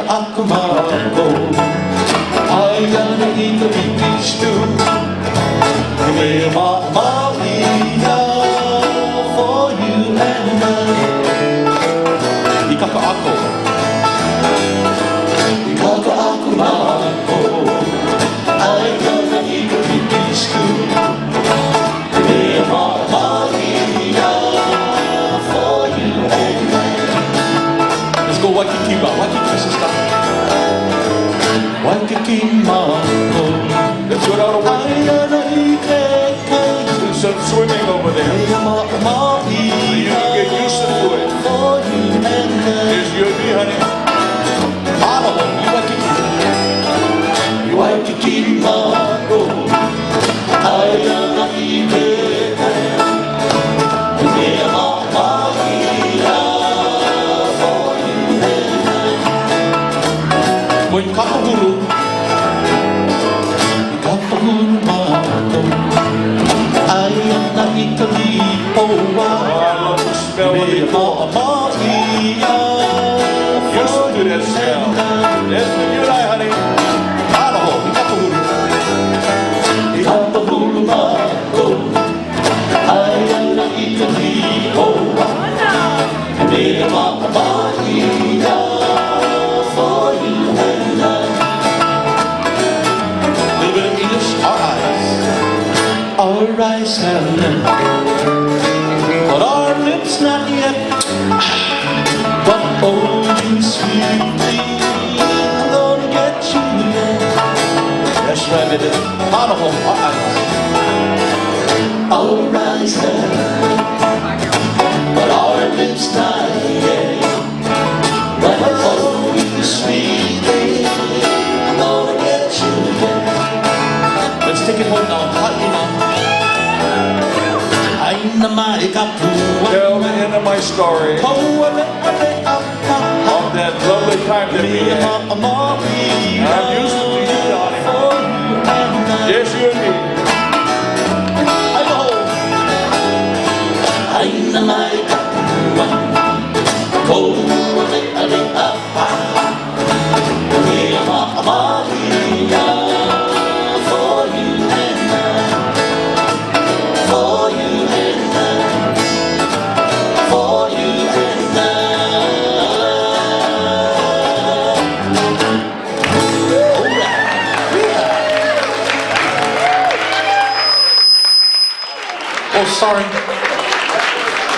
aku mampu. I gonna eat the beef stew. Give me Maria for you and I. Ikaka ako. Ikaka aku mampu. I gonna eat the beef stew. Give me Maria for you and I. Let's go Waikiki ba, Waikiki sister. Waikiki mampu. Let's go down to Waikiki. Do some swimming over there. You can get used to it. Here's you and me, honey. Waikiki mampu. Ayana ike. When Kakahuru Mato Ayana Ikalipoa I love the smell of it. Maria Used to that smell. Yes, you and I, honey. Araho, Kakahuru Mato Ayana Ikalipoa Maria for you and I. Little bit of English, our eyes have met, but our lips not yet. But oh, you sweetly, I'm gonna get you yet. That's right, it is. Our eyes. Our eyes have met, but our lips not yet. But oh, you sweetly, I'm gonna get you yet. Let's take it home now. Tell the end of my story of that lovely time that we had. I'm used to you, Donnie. Yes, you and me. Oh, sorry.